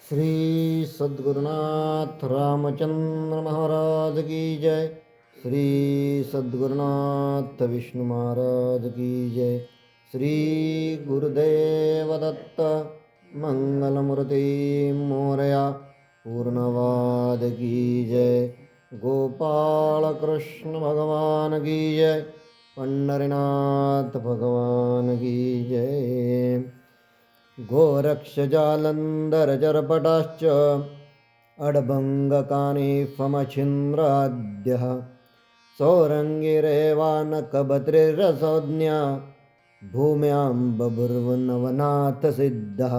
श्री सद्गुरुनाथ रामचंद्र महाराज की जय। श्री सद्गुरुनाथ विष्णु महाराज की जय। श्री गुरुदेव दत्त मंगलमूर्ति मोरया पूर्णवाद की जय। गोपाल कृष्ण भगवान की जय। पंढरीनाथ भगवान की जय। गोरक्षजालन्धरजरपटाश्च अडभङ्गकानिफमच्छिन्द्राद्यः सौरङ्गिरेवानकभद्रिरसंज्ञा भूम्यां बभूर्वनवनाथसिद्धः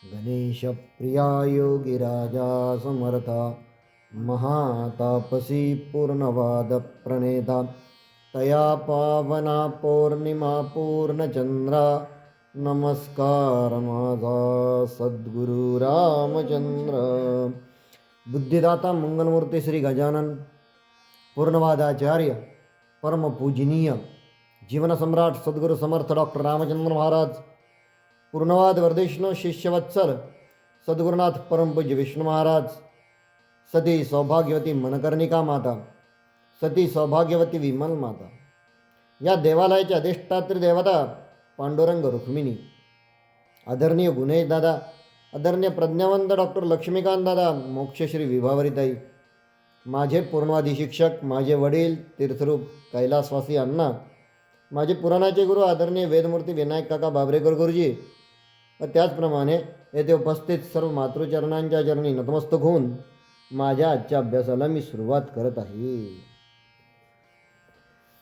गणेशप्रिया योगिराजा समर्था महातापसी पूर्णवादप्रणेता तया पावना पौर्णिमा पूर्णचंद्रा नमस्कार माझा सद्गुरु रामचंद्र। बुद्धिदाता मंगलमूर्ती श्री गजानन पूर्णवादाचार्य परमपूजनीय जीवनसम्राट सद्गुरु समर्थ डॉक्टर रामचंद्र महाराज पूर्णवाद वर्धिष्णू शिष्यवत्सल सद्गुरुनाथ परमपूज्य विष्णु महाराज सती सौभाग्यवती मनकर्णिका माता सती सौभाग्यवती विमल माता या देवालयाची अधिष्ठात्री देवता पांडुरंग रुक्मिणी आदरणीय गुणेश दादा आदरणीय प्रज्ञावंत डॉक्टर लक्ष्मीकांत दादा मोक्षश्री विभावरीताई माझे पूर्णवादी शिक्षक माझे वडील तीर्थरूप कैलासवासी अण्णा माझे पुराणाचे गुरु आदरणीय वेदमूर्ती विनायक काका बाबरेकर गुरुजी व त्याचप्रमाणे येथे उपस्थित सर्व मातृचरणांच्या चरणी नतमस्तक होऊन माझ्या आजच्या अभ्यासाला मी सुरुवात करत आहे।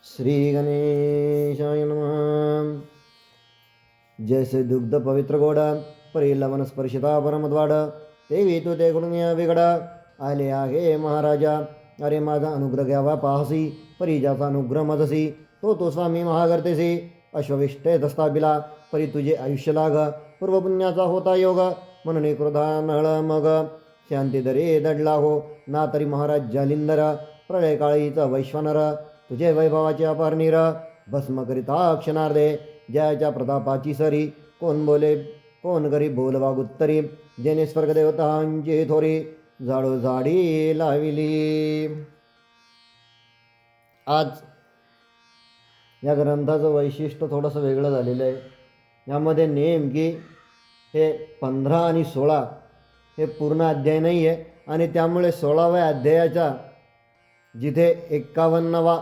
श्री गणेशाय नमः। जैसे दुग्ध पवित्र गोडा परी लवन स्पर्शिता परमद्वाड तेवी तू ते कडून या विगडा आले आहे महाराजा अरे माझा अनुग्रह घ्यावा पाहसी परी ज्याचा अनुग्रह मजसी तो स्वामी महागर्तेसी अश्वविष्टे दस्ताबिला परी तुझे आयुष्य लाग पूर्वपुण्याचा होता योग म्हणून क्रोधा नळ मग शांती दरे दडला हो ना तरी महाराज जालिंदर प्रळय काळीचा वैश्वानर तुझे वैभवाचे अपार नीर भस्म करिता क्षणार्धे जयाच्या प्रतापाची सरी कोण बोले कोण करी बोलवा गुत्तरी जेने स्वर्गदेवतांची थोरी झाडो झाडी लाविली। आज या ग्रंथाचं वैशिष्ट्य थोडंसं वेगळं झालेलं आहे। यामध्ये नेमकी हे 15 आणि 16 हे पूर्ण अध्याय नाही आहे आणि त्यामुळे 16व्या अध्यायाच्या जिथे 51वा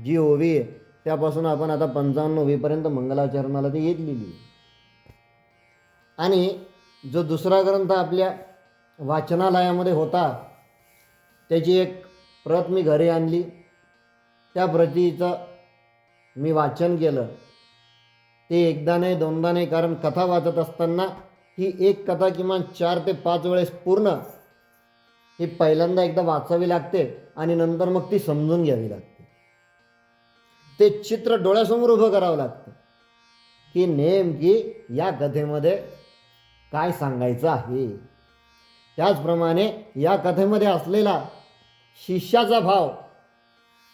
जी ओवी आहे त्यापासून आपण आता 55वीपर्यंत मंगलाचरणाला ती घेतलेली आणि जो दुसरा ग्रंथ आपल्या वाचनालयामध्ये होता त्याची एक प्रत मी घरी आणली। त्या प्रतीचं मी वाचन केलं ते एकदा नाही दोनदा नाही कारण कथा वाचत असताना ही एक कथा किमान 4 ते 5 वेळेस पूर्ण ही पहिल्यांदा एकदा वाचावी लागते आणि नंतर मग ती समजून घ्यावी लागते। ते चित्र डोळ्यासमोर उभं करावं लागतं की नेमकी या कथेमध्ये काय सांगायचं आहे। त्याचप्रमाणे या कथेमध्ये असलेला शिष्याचा भाव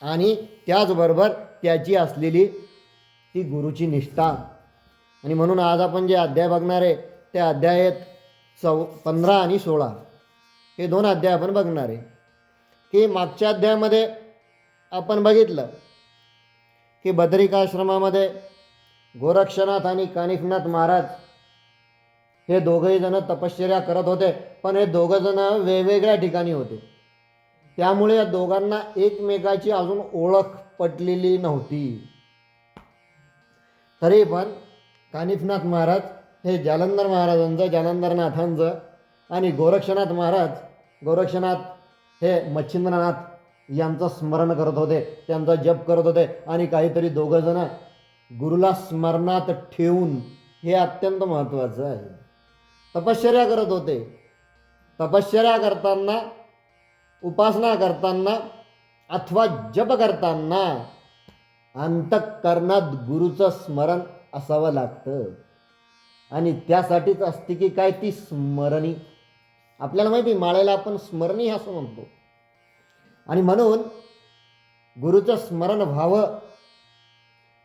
आणि त्याचबरोबर त्याची असलेली ती गुरुची निष्ठा आणि म्हणून आज आपण जे अध्याय बघणार आहे त्या अध्यायात 15 आणि 16 हे 2 अध्याय आपण बघणार आहे। की मागच्या अध्यायामध्ये आपण बघितलं की बदरिकाश्रमामध्ये गोरक्षनाथ आणि कानिफनाथ महाराज हे दोघंही जण तपश्चर्या करत होते पण हे दोघं जण वेगवेगळ्या ठिकाणी होते त्यामुळे या दोघांना एकमेकाची अजून ओळख पटलेली नव्हती। तरी पण कानिफनाथ महाराज हे जालंधर महाराजांचं जालंधरनाथांचं आणि गोरक्षनाथ हे मच्छिंद्रनाथ यांचं स्मरण करत होते त्यांचा जप करत होते आणि काहीतरी दोघं जण गुरुला स्मरणात ठेवून हे अत्यंत महत्त्वाचं आहे तपश्चर्या करत होते। तपश्चर्या करताना उपासना करताना अथवा जप करताना अंतःकरणात गुरुचं स्मरण असावं लागतं आणि त्यासाठीच असते की काय ती स्मरणी आपल्याला माहिती माळेला आपण स्मरणी असं म्हणतो आणि म्हणून गुरुचं स्मरण व्हावं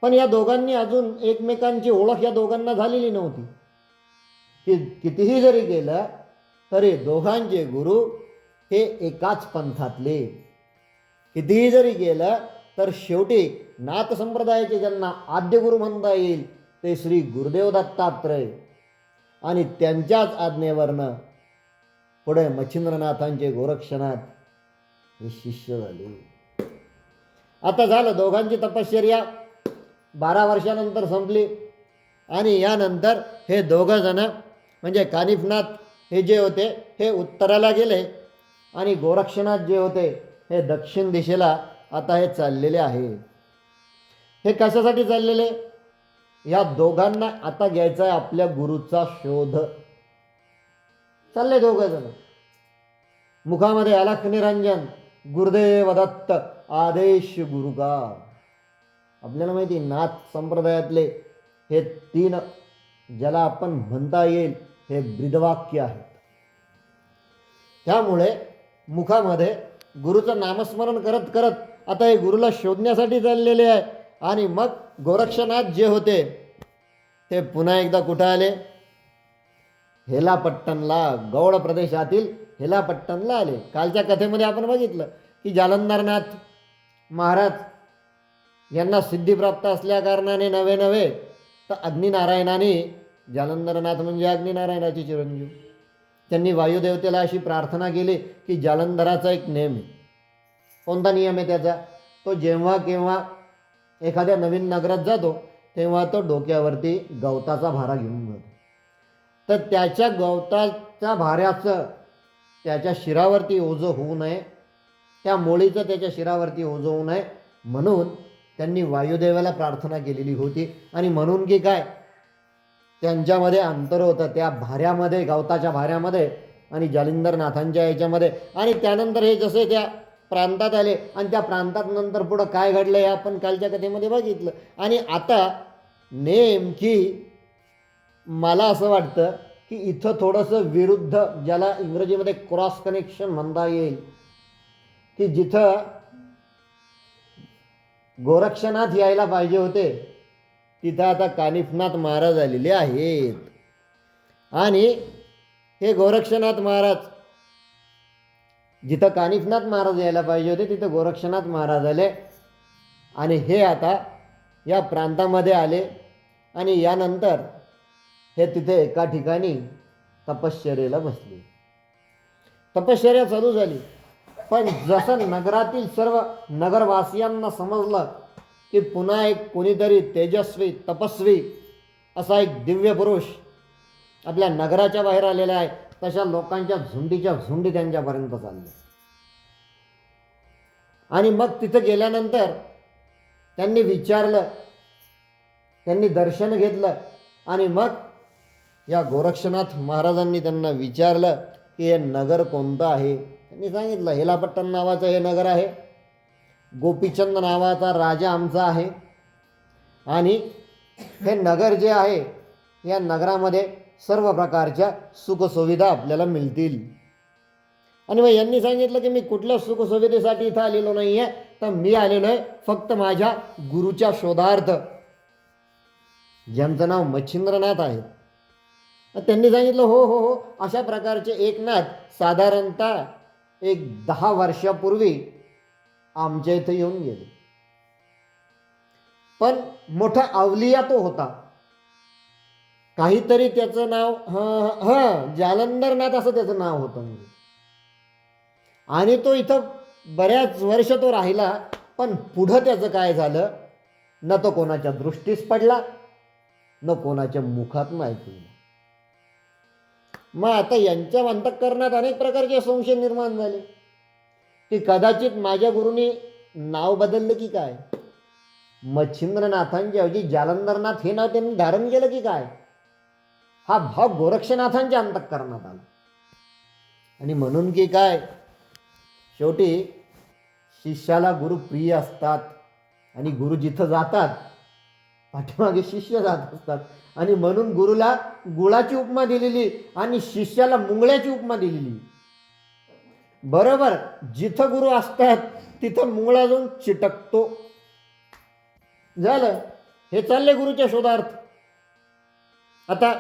पण या दोघांनी अजून एकमेकांची ओळख या दोघांना झालेली नव्हती की कितीही जरी केलं तरी दोघांचे गुरु हे एकाच पंथातले. कितीही जरी गेलं तर शेवटी नाथ संप्रदायाचे ज्यांना आद्य गुरु म्हणता येईल ते श्री गुरुदेव दत्तात्रय आणि त्यांच्याच आज्ञेवरनं पुढे मच्छिंद्रनाथांचे गोरक्षनाथ हे शिष्य झाले. आता झालं दोघांची तपश्चर्या 12 वर्षानंतर संपली आणि यानंतर हे दोघं जण म्हणजे कानिफनाथ हे जे होते हे उत्तराला गेले आणि गोरक्षनाथ जे होते हे दक्षिण दिशेला आता हे चाललेले आहे. हे कशासाठी चाललेले? या दोघांना आता घ्यायचा आहे आपल्या गुरुचा शोध. चालले दोघं जण. मुखामध्ये अलख निरंजन, गुरुदेव दत्त आदेश गुरु का. आपल्याला माहिती नाथ संप्रदायातले हे 3 ज्याला आपण म्हणता येईल हे ब्रीदवाक्य आहेत. त्यामुळे मुखामध्ये गुरुचं नामस्मरण करत करत आता हे गुरुला शोधण्यासाठी चाललेले आहे. आणि मग गोरक्षनाथ जे होते ते पुन्हा एकदा कुठं आले? हेलापट्टणला, गौड प्रदेशातील हेलापट्टणला आले. कालच्या कथेमध्ये आपण बघितलं की जालंधरनाथ महाराज यांना सिद्धी प्राप्त असल्या कारणाने नवे तर अग्निनारायणाने, जालंधरनाथ म्हणजे अग्निनारायणाचे चिरंजीव, त्यांनी वायुदेवतेला अशी प्रार्थना केली की जालंधराचा एक नियम आहे. कोणता नियम आहे त्याचा? तो जेव्हा केव्हा एखाद्या नवीन नगरात जातो तेव्हा तो डोक्यावरती गवताचा भारा घेऊन जातो. तर त्याच्या गवताच्या भाऱ्याचं त्याच्या शिरावरती ओझं होऊ नये, त्या मोळीचं त्याच्या शिरावरती ओझं होऊ नये म्हणून त्यांनी वायुदेवाला प्रार्थना केलेली होती. आणि म्हणून की काय, त्यांच्यामध्ये अंतर होतं त्या भाऱ्यामध्ये, गवताच्या भाऱ्यामध्ये आणि जालिंदरनाथांच्या याच्यामध्ये. आणि त्यानंतर हे जसे त्या प्रांतात आले आणि त्या प्रांतात नंतर पुढं काय घडलं हे आपण कालच्या कथेमध्ये बघितलं. आणि आता नेमकी मला असं वाटतं की इथं थोडंसं विरुद्ध, ज्याला इंग्रजीमध्ये क्रॉस कनेक्शन म्हणता येईल, की जिथं गोरक्षनाथ यायला पाहिजे होते तिथं आता कानिफनाथ महाराज आलेले आहेत. आणि हे गोरक्षनाथ महाराज, जिथं कानिफनाथ महाराज यायला पाहिजे होते तिथं गोरक्षनाथ महाराज आले आणि हे आता या प्रांतामध्ये आले. आणि यानंतर हे तिथे एका ठिकाणी तपश्चर्येला बसले. तपश्चर्या चालू झाली. पण जसं नगरातील सर्व नगरवासियांना समजलं की पुन्हा एक कोणीतरी तेजस्वी तपस्वी असा एक दिव्य पुरुष आपल्या नगराच्या बाहेर आलेला आहे, तशा लोकांच्या झुंडीच्या झुंडी त्यांच्यापर्यंत चालल्या. आणि मग तिथं गेल्यानंतर त्यांनी विचारलं, त्यांनी दर्शन घेतलं आणि मग या गोरक्षनाथ महाराजांनी त्यांना विचारलं की हे नगर कोणतं आहे. त्यांनी सांगितलं हेलापट्टण नावाचं हे नगर आहे, गोपीचंद नावाचा राजा आमचा आहे आणि हे नगर जे आहे या नगरामध्ये सर्व प्रकारच्या सुखसुविधा आपल्याला मिळतील. आणि मग यांनी सांगितलं की मी कुठल्या सुखसुविधेसाठी इथं आलेलो नाही आहे, तर मी आलेलो आहे फक्त माझ्या गुरुच्या शोधार्थ, ज्यांचं नाव मच्छिंद्रनाथ आहे. त्यांनी सांगितलं हो हो हो, अशा प्रकारचे एक नाथ साधारणतः 10 वर्षापूर्वी आमच्या इथं येऊन गेले. पण मोठा अवलिया तो होता, काहीतरी त्याचं नाव जालंधरनाथ असं त्याचं नाव होतं. म्हणजे आणि तो इथं बऱ्याच वर्ष तो राहिला. पण पुढं त्याचं काय झालं, न तो कोणाच्या दृष्टीस पडला, न कोणाच्या मुखातून ऐकलं. मग आता यांच्या अंतःकरणात अनेक प्रकारचे संशय निर्माण झाले की कदाचित माझ्या गुरुनी नाव बदललं की काय, मच्छिंद्रनाथांच्या ऐवजी जालंधरनाथ हे नाव त्यांनी धारण केलं की काय. हा भाव गोरक्षनाथांच्या अंतःकरणात आला. आणि म्हणून की काय, शेवटी शिष्याला गुरु प्रिय असतात आणि गुरु जिथं जातात पाठीमागे शिष्य जात असतात. आणि म्हणून गुरुला गुळाची उपमा दिलेली आणि शिष्याला मुंगळ्याची उपमा दिलेली. बरोबर जिथं गुरु असतात तिथं मुंगळा जाऊन चिटकतो. झालं, हे चालले गुरुच्या शोधार्थ. आता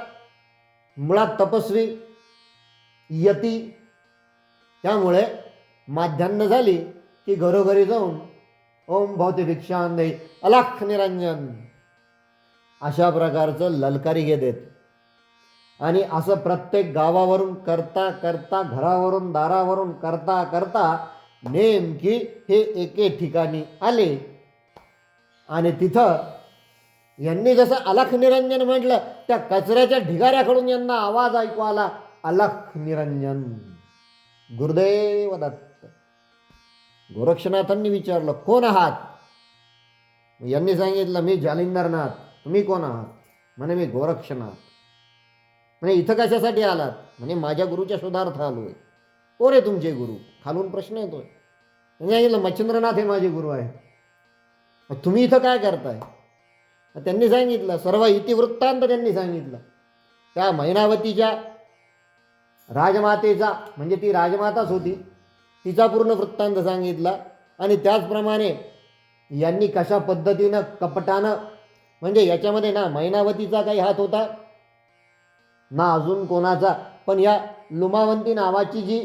मुळात तपस्वी यती. त्यामुळे माध्यान्ह झाली की घरोघरी जाऊन ओम भवती भिक्षां देही अलख निरंजन अशा प्रकारचं ललकारी घेत आहेत. आणि असं प्रत्येक गावावरून करता करता, घरावरून दारावरून करता करता नेमकी हे एके ठिकाणी आले. आणि तिथं यांनी जसं अलख निरंजन म्हटलं, त्या कचऱ्याच्या ढिगाऱ्याकडून यांना आवाज ऐकू आला, अलख निरंजन. गुरुदेव दत्त. गोरक्षनाथांनी विचारलं, कोण आहात? यांनी सांगितलं, मी जालिंदरनाथ. तुम्ही कोण आहात? म्हणे, मी गोरक्षनाथ. म्हणे, इथं कशासाठी आलात? म्हणे, माझ्या गुरुच्या शोधार्थ आलोय. कोण आहे तुमचे गुरु? खालून प्रश्न येतोय. त्यांनी सांगितलं, मच्छिंद्रनाथ हे माझे गुरु आहेत. मग तुम्ही इथं काय करताय? त्यांनी सांगितलं, सर्व इतिवृत्तांत त्यांनी सांगितलं. त्या मैनावतीच्या राजमातेचा, म्हणजे ती राजमाताच होती, तिचा पूर्ण वृत्तांत सांगितला. आणि त्याचप्रमाणे यांनी कशा पद्धतीनं कपटानं, म्हणजे याच्यामध्ये ना मैनावतीचा काही हात होता ना अजून कोणाचा, पण या लुमावंती नावाची जी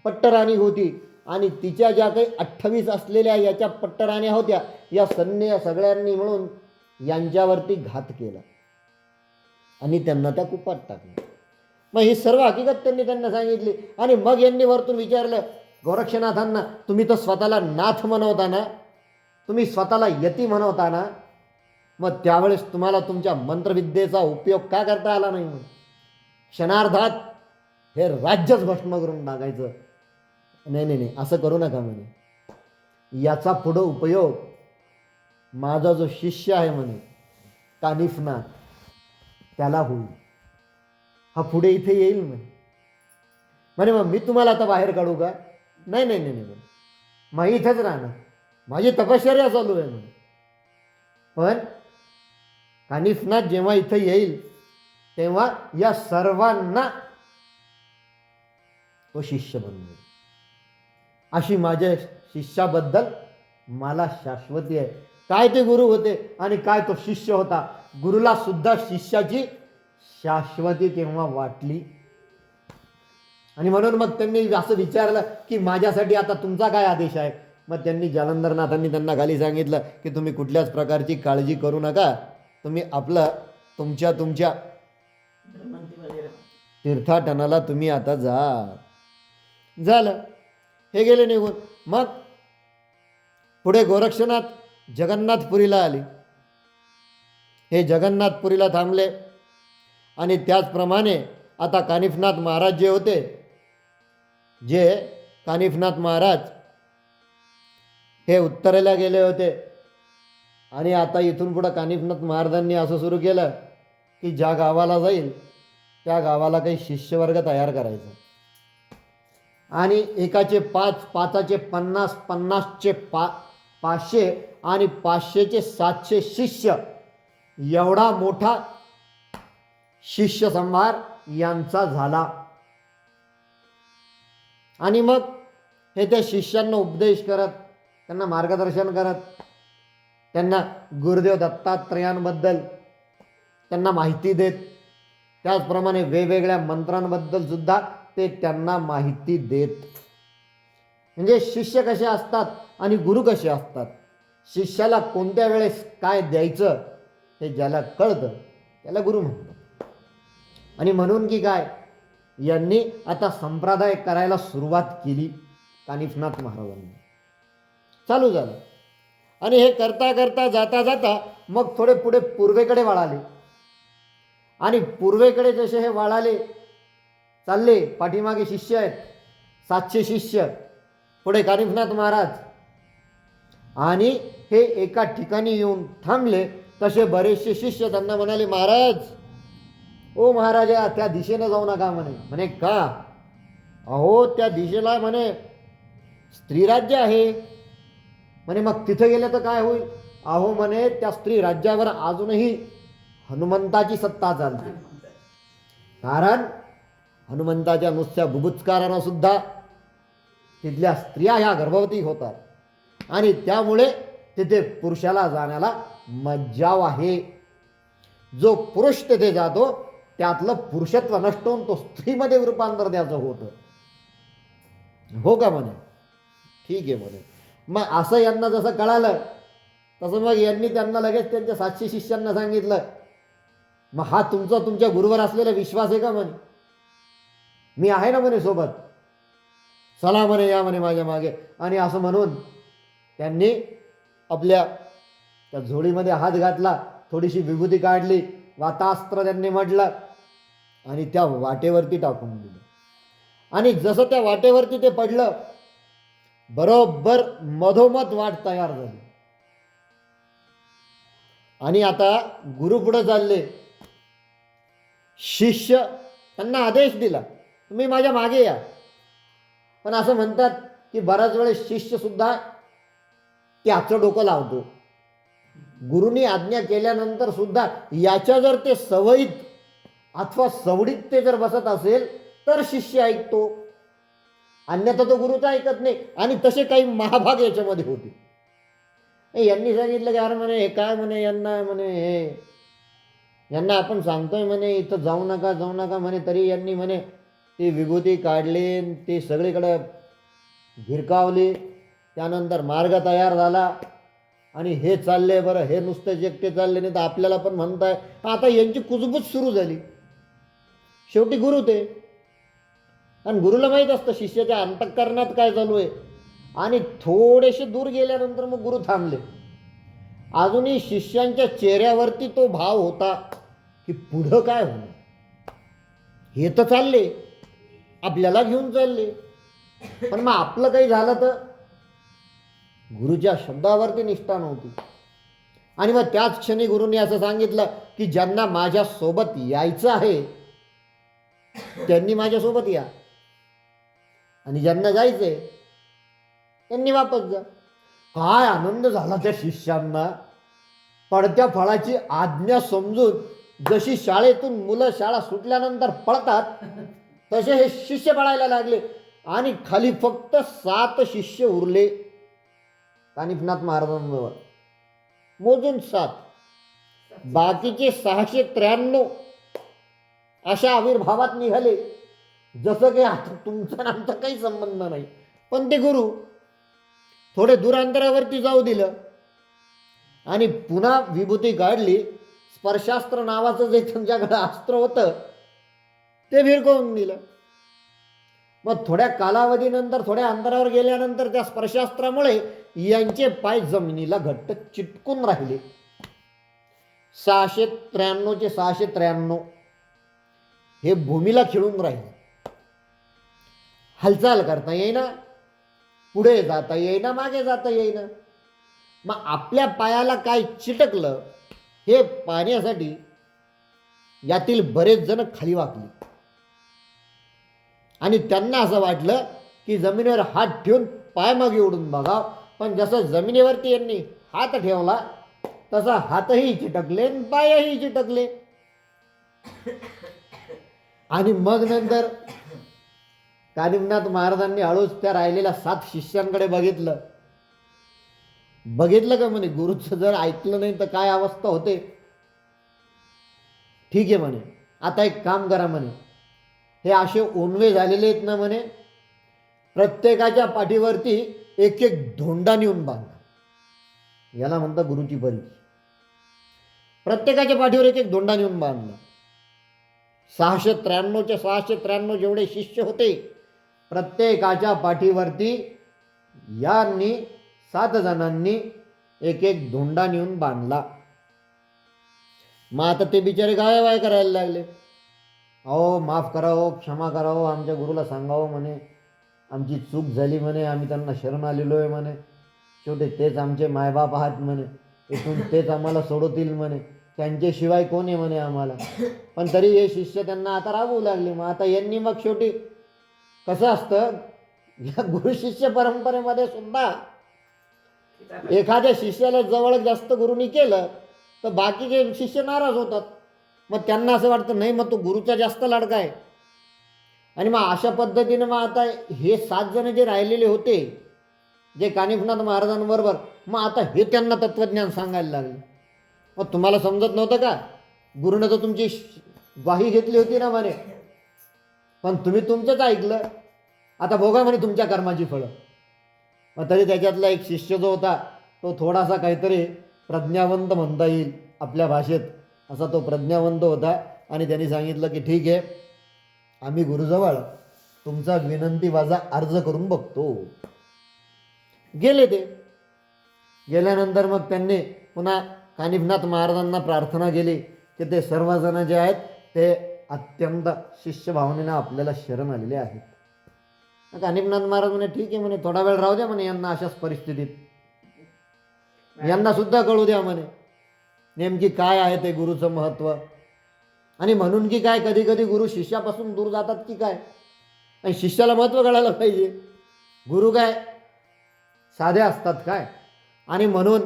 पट्टराणी होती आणि तिच्या ज्या काही 28 असलेल्या याच्या पट्टराण्या होत्या, या सगळ्यांनी मिळून यांच्यावरती घात केला आणि त्यांना त्या कुपात टाकलं. मग ही सर्व हकीकत त्यांना सांगितली. आणि मग यांनी वरतून विचारलं गोरक्षनाथांना, तुम्ही तर स्वतःला नाथ म्हणवता ना, तुम्ही स्वतःला यती म्हणवता ना, मग त्यावेळेस तुम्हाला तुमच्या मंत्रविद्येचा उपयोग का करता आला नाही? क्षणार्धात हे राज्यच भस्म करून टाकायचं. नाही नाही नाही, असं करू नका म्हणे. याचा पुढं उपयोग माझा जो शिष्य आहे म्हणे कानिफनाथ, त्याला होईल. हा पुढे इथे येईल म्हणे. मग मी तुम्हाला आता बाहेर काढू का? नाही नाही नाही नाही, मग इथंच राहणार, माझी तपश्चर्या चालू आहे म्हणे. पण कानिफनाथ जेव्हा इथं येईल तेव्हा या सर्वांना तो शिष्य बनवेल. अशी माझ्या शिष्याबद्दल मला शाश्वती आहे. काय ते गुरु होते आणि काय तो शिष्य होता. गुरुला सुद्धा शिष्याची शाश्वती तेव्हा वाटली. आणि म्हणून मग त्यांनी असं विचारलं की माझ्यासाठी आता तुमचा काय आदेश आहे? मग त्यांनी जालंधरनाथांनी त्यांना खाली सांगितलं की तुम्ही कुठल्याच प्रकारची काळजी करू नका, तुम्ही आपलं तुमच्या तीर्थाटनाला तुम्ही आता जा. झालं, हे गेले निघून. मग पुढे गोरक्षनाथ जगन्नाथपुरीला आले. हे जगन्नाथपुरीला थांबले. आणि त्याचप्रमाणे आता कानिफनाथ महाराज जे होते, जे कानिफनाथ महाराज हे उत्तरेला गेले होते. आणि आता इथून पुढं कानिफनाथ महाराजांनी असं सुरू केलं की ज्या गावाला जाईल त्या गावाला काही शिष्यवर्ग तयार करायचा. आणि एकाचे 5, 5चे 50, 50चे 500 आणि 500चे 700 शिष्य, एवढा मोठा शिष्य संभार यांचा झाला. आणि मग हे त्या शिष्यांना उपदेश करत, त्यांना मार्गदर्शन करत, त्यांना गुरुदेव दत्तात्रयांबद्दल त्यांना माहिती देत, त्याचप्रमाणे वेगवेगळ्या मंत्रांबद्दल सुद्धा ते त्यांना माहिती देत. म्हणजे शिष्य कसे असतात आणि गुरु कसे असतात, शिष्याला कोणत्या वेळेस काय द्यायचं हे ज्याला कळतं त्याला गुरु म्हणतात. आणि म्हणून की काय, यांनी आता संप्रदाय करायला सुरुवात केली. कानिफनाथ महाराजांनी चालू झालं. आणि हे करता करता जाता जाता मग थोडे पुढे पूर्वेकडे वळाले. आणि पूर्वेकडे जसे हे वळाले चालले, पाठीमागे शिष्य आहेत 700 शिष्य, पुढे कानिफनाथ महाराज. आणि हे एका ठिकाणी येऊन थांबले. तसे बरेचसे शिष्य त्यांना म्हणाले, महाराज, ओ महाराजा, त्या दिशेनं जाऊ नका म्हणे. म्हणे का? अहो त्या दिशेला म्हणे स्त्री राज्य आहे म्हणे. मग तिथे गेले तर काय होईल? अहो म्हणे त्या स्त्री राज्यावर अजूनही हनुमंताची सत्ता चालते. कारण हनुमंताच्या नुसत्या बुभुत्कारानं सुद्धा तिथल्या स्त्रिया ह्या गर्भवती होतात. आणि त्यामुळे तिथे पुरुषाला जाण्याला मज्जाव आहे. जो पुरुष तिथे जातो त्यातलं पुरुषत्व नष्ट होऊन तो स्त्रीमध्ये रूपांतर त्याचं होतं. हो का म्हणे? ठीक आहे म्हणे. मग असं यांना जसं कळालं तसं मग यांनी त्यांना लगेच त्यांच्या 700 शिष्यांना सांगितलं, मग हा तुमच्या गुरुवर असलेला विश्वास आहे का म्हणे? मी आहे ना म्हणे सोबत, चला म्हणे, या म्हणे माझ्या मागे. आणि असं म्हणून त्यांनी आपल्या त्या झोळीमध्ये हात घातला, थोडीशी विभूती काढली, वातास्त्र त्यांनी म्हटलं आणि त्या वाटेवरती टाकून दिलं. आणि जसं त्या वाटेवरती ते पडलं, बरोबर मधोमध वाट तयार झाली. आणि आता गुरु पुढे चालले, शिष्य त्यांना आदेश दिला, तुम्ही माझ्या मागे या. पण असं म्हणतात की बऱ्याच वेळेस शिष्य सुद्धा त्याचं डोकं लावतो. गुरुनी आज्ञा केल्यानंतर सुद्धा याच्या जर ते सवयीत अथवा सवडीत ते जर बसत असेल तर शिष्य ऐकतो, अन्यथा तो गुरुचा ऐकत नाही. आणि तसे काही महाभाग याच्यामध्ये होते. यांनी सांगितलं की अरे म्हणे हे काय म्हणे, यांना म्हणे यांना आपण सांगतोय म्हणे इथं जाऊ नका जाऊ नका म्हणे, तरी यांनी म्हणे ती विभूती काढली, ती सगळीकडे भिरकावली. त्यानंतर मार्ग तयार झाला आणि हे चालले. बरं, हे नुसतेच एकटे चालले नाही तर आपल्याला पण म्हणताय. आता यांची कुजबूज सुरू झाली. शेवटी गुरु ते, आणि गुरुला माहीत असतं शिष्याच्या अंतःकरणात काय चालू आहे. आणि थोडेसे दूर गेल्यानंतर मग गुरु थांबले. अजूनही शिष्यांच्या चेहऱ्यावरती तो भाव होता की पुढं काय होणार. हे तर चालले, आपल्याला घेऊन चालले, पण मग आपलं काही झालं तर. गुरुच्या शब्दावरती निष्ठा नव्हती. आणि मग त्याच क्षणी गुरुनी असं सांगितलं की ज्यांना माझ्यासोबत यायचं आहे त्यांनी माझ्यासोबत या, आणि ज्यांना जायचंय त्यांनी वापस जा. काय आनंद झाला त्या शिष्यांना. पडत्या फळाची आज्ञा समजून जशी शाळेतून मुलं शाळा सुटल्यानंतर पळतात तसे हे शिष्य पळायला लागले. आणि खाली फक्त 7 शिष्य उरले कानिफनाथ महाराजांजवळ, मोजून 7. बाकीचे 693 अशा आविर्भावात निघाले जसं की आता तुमचा आणि आमचा काही संबंध नाही. पण ते गुरु थोडे दूरांतरावरती जाऊ दिलं आणि पुन्हा विभूती काढली. स्पर्शास्त्र नावाचं जे त्यांच्याकडे अस्त्र होतं ते भिरकवून दिलं. मग थोड्या कालावधीनंतर, थोड्या अंतरावर गेल्यानंतर त्या स्पर्शास्त्रामुळे यांचे पाय जमिनीला घट्ट चिटकून राहिले. 693चे 693 हे भूमीला खिळून राहिले. हालचाल करता येईना, पुढे जाता येईना, मागे जाता येईना. मग आपल्या पायाला काय चिटकलं हे पाहण्यासाठी यातील बरेच जण खाली वाकले. आणि त्यांना असं वाटलं की जमिनीवर हात ठेवून पाय मागे ओढून बघाव. पण जसं जमिनीवरती यांनी हात ठेवला तसा हातही चिटकले, पायही चिटकले. आणि मग नंतर कानिफनाथ महाराजांनी हळूच त्या राहिलेल्या 7 शिष्यांकडे बघितलं. बघितलं का म्हणे, गुरुचं जर ऐकलं नाही तर काय अवस्था होते. ठीक आहे म्हणे, आता एक काम करा म्हणे, हे असे ओनवे झालेले आहेत ना म्हणे, प्रत्येकाच्या पाठीवरती एक एक धोंडा नेऊन बांधा. याला म्हणतात गुरुची परीक्षा. प्रत्येकाच्या पाठीवर एक एक धोंडा नेऊन बांधला. 693चे 693 जेवढे शिष्य होते प्रत्येकाच्या पाठीवरती यांनी 7 जणांनी एक एक धोंडा नेऊन बांधला. मग आता ते बिचारे गायवाय करायला लागले. अहो माफ करावं, क्षमा करावं, आमच्या गुरुला सांगावं म्हणे, आमची चूक झाली म्हणे, आम्ही त्यांना शरण आलेलो आहे म्हणे, शेवटी तेच आमचे मायबाप आहात म्हणे, इथून तेच आम्हाला सोडवतील म्हणे, त्यांच्याशिवाय कोण आहे म्हणे आम्हाला. पण तरी हे शिष्य त्यांना आता रागवू लागले. मग आता यांनी मग शेवटी कसं असतं या गुरु शिष्य परंपरेमध्ये सुद्धा एखाद्या शिष्याला जवळ जास्त गुरुनी केलं तर बाकीचे शिष्य नाराज होतात. मग त्यांना असं वाटतं नाही मग तो गुरुचा जास्त लाडका आहे. आणि मग अशा पद्धतीनं मग आता हे 7 जण जे राहिलेले होते जे कानिफनाथ महाराजांबरोबर, मग आता हे त्यांना तत्त्वज्ञान सांगायला लागले. मग तुम्हाला समजत नव्हतं का, गुरुनं तर तुमची ग्वाही घेतली होती ना म्हणे, पण तुम्ही तुमचंच ऐकलं, आता भोगा म्हणे तुमच्या कर्माची फळं. मग तरी त्याच्यातला एक शिष्य जो होता तो थोडासा काहीतरी प्रज्ञावंत म्हणता येईल आपल्या भाषेत, असा तो प्रज्ञावंत होता. आणि त्यांनी सांगितलं की ठीक आहे, आम्ही गुरुजवळ तुमचा विनंती वाजा अर्ज करून बघतो. गेले ते. गेल्यानंतर मग त्यांनी पुन्हा कानिफनाथ महाराजांना प्रार्थना केली की ते सर्वजण जे आहेत ते अत्यंत शिष्यभावनेनं आपल्याला शरण आलेले आहेत. कानिफनाथ महाराज म्हणे ठीक आहे म्हणे, थोडा वेळ राहू द्या म्हणे यांना अशाच परिस्थितीत, यांना सुद्धा कळू द्या म्हणे नेमकी काय आहे ते गुरुचं महत्त्व. आणि म्हणून की काय, कधी कधी गुरु शिष्यापासून दूर जातात की काय, आणि शिष्याला महत्त्व कळायला पाहिजे. गुरु काय साधे असतात काय. आणि म्हणून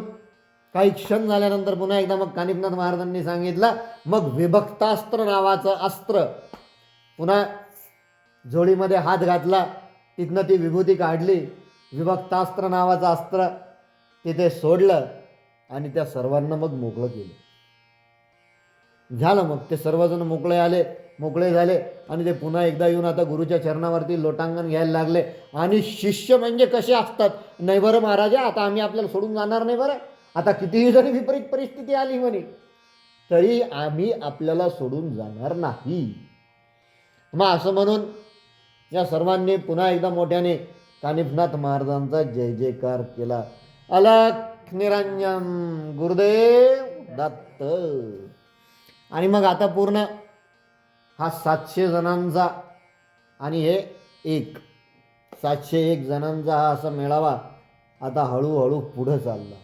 काही क्षण झाल्यानंतर पुन्हा एकदा मग कानिफनाथ महाराजांनी सांगितलं, मग विभक्तास्त्र नावाचं अस्त्र पुन्हा झोळीमध्ये हात घातला, तिथनं ती विभूती काढली, विभक्तास्त्र नावाचं अस्त्र तिथे सोडलं आणि त्या सर्वांना मग मोकळं केलं. झालं, मग ते सर्वजण मोकळे झाले आणि ते पुन्हा एकदा येऊन आता गुरुच्या चरणावरती लोटांगण घ्यायला लागले. आणि शिष्य म्हणजे कसे असतात, नाही बरं महाराजा, आता आम्ही आपल्याला सोडून जाणार नाही बरं, आता कितीही जरी विपरीत परिस्थिती आली म्हणे तरी आम्ही आपल्याला सोडून जाणार नाही. मग असं म्हणून या सर्वांनी पुन्हा एकदा मोठ्याने कानिफनाथ महाराजांचा जय जयकार केला. अलख निरंजन गुरुदेव दत्त. आणि मग आता पूर्ण हा 700 जणांचा आणि हे 701 जणांचा हा असा मेळावा आता हळूहळू पुढं चालला.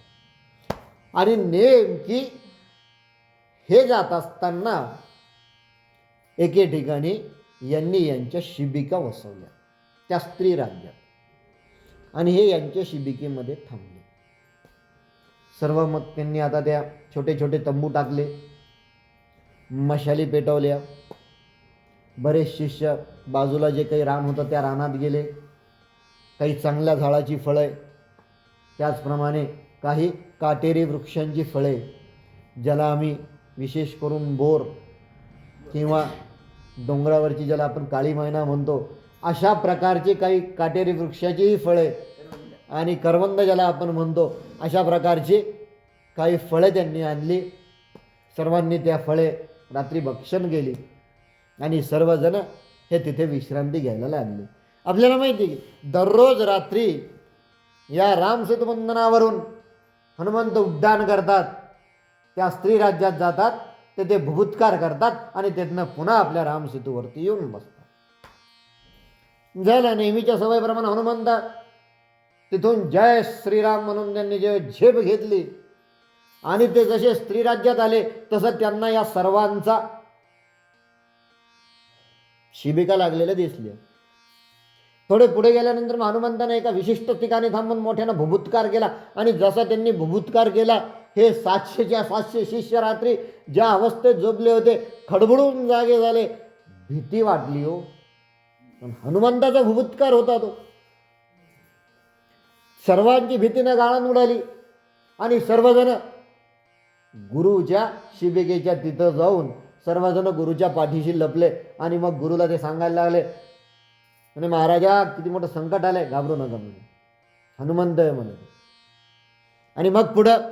आणि नेमकी हे जात असताना एके ठिकाणी यांनी यांच्या शिबिका वसवल्या त्या स्त्री राज्यात, आणि हे यांच्या शिबिकेमध्ये थांबले सर्व. मग त्यांनी आता त्या छोटे छोटे तंबू टाकले, मशाली पेटवल्या. बरेच शिष्य बाजूला जे काही रान होतं त्या रानात गेले. काही चांगल्या झाडाची फळे, त्याचप्रमाणे काही काटेरी वृक्षांची फळे, ज्याला आम्ही विशेष करून बोर किंवा डोंगरावरची ज्याला आपण काळी मैना म्हणतो, अशा प्रकारची काही काटेरी वृक्षाचीही फळे आणि करवंद ज्याला आपण म्हणतो, अशा प्रकारची काही फळे त्यांनी आणली. सर्वांनी त्या फळे रात्री भक्षण केली आणि सर्वजण हे तिथे विश्रांती घ्यायला लागले. आपल्याला माहिती आहे की दररोज रात्री या रामसेतुबंधनावरून हनुमंत उड्डाण करतात, त्या स्त्री राज्यात जातात, ते भुभुत्कार करतात आणि तिथनं पुन्हा आपल्या रामसेतूवरती येऊन बसतात. झालं, नेहमीच्या सवयीप्रमाणे हनुमंत तिथून जय श्रीराम म्हणून त्यांनी जे झेप घेतली आणि ते जसे स्त्री राज्यात आले तसं त्यांना या सर्वांचा शिबिका लागलेल्या दिसल्या. थोडे पुढे गेल्यानंतर हनुमंताने एका विशिष्ट ठिकाणी थांबून मोठ्यानं भुभुत्कार केला. आणि जसा त्यांनी भुभुत्कार केला, हे 700च्या 700 शिष्य रात्री ज्या अवस्थेत झोपले होते खडबडून जागे झाले. भीती वाटली हो, पण हनुमंताचा भुभुत्कार होता तो. सर्वांची भीतीनं गाळण उडाली आणि सर्वजण गुरुच्या शिबिकेच्या तिथं जाऊन सर्वजण गुरुच्या पाठीशी लपले. आणि मग गुरुला ते सांगायला लागले, म्हणे महाराजा किती मोठं संकट आलंय, घाबरू नका म्हणे, हनुमंत आहे म्हणे. आणि मग पुढं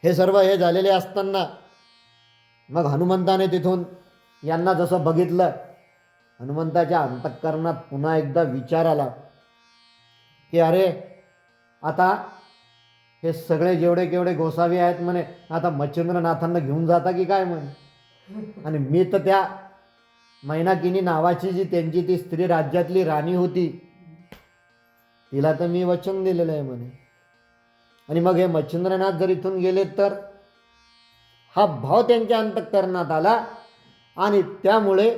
हे सर्व हे झालेले असताना मग हनुमंताने तिथून यांना जसं बघितलं, हनुमंताच्या अंतःकरणात पुन्हा एकदा विचार आला की अरे आता हे सगळे जेवढे केवढे गोसावी आहेत म्हणे, आता मच्छिंद्रनाथांना घेऊन जाता की काय म्हणे. आणि मी तर त्या मैनाकिनी नावाची जी त्यांची ती स्त्री राज्यातली राणी होती, तिला तर मी वचन दिलेलं आहे म्हणे. आणि मग हे मच्छिंद्रनाथ जर इथून गेले तर हा भाव त्यांच्या अंतःकरणात आला आणि त्यामुळे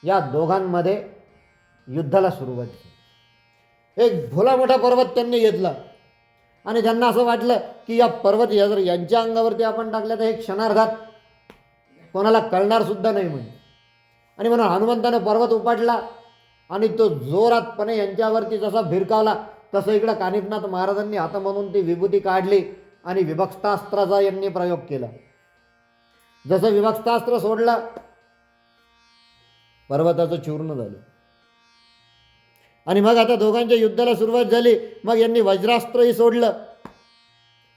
या दोघांमध्ये युद्धाला सुरुवात झाली. एक भोला मोठा पर्वत त्यांनी घेतला आणि त्यांना असं वाटलं की या पर्वत जर यांच्या अंगावरती आपण टाकल्या तर हे क्षणार्धात कोणाला कळणार सुद्धा नाही म्हणे. आणि म्हणून हनुमंताने पर्वत उपाडला आणि तो जोरातपणे यांच्यावरती जसा भिरकावला तसं इकडं कानिफनाथ महाराजांनी हातामधून ती विभूती काढली आणि विभक्तास्त्राचा यांनी प्रयोग केला. जसं विभक्तास्त्र सोडलं, पर्वताचं चूर्ण झालं. आणि मग आता दोघांच्या युद्धाला सुरुवात झाली. मग यांनी वज्रास्त्रही सोडलं.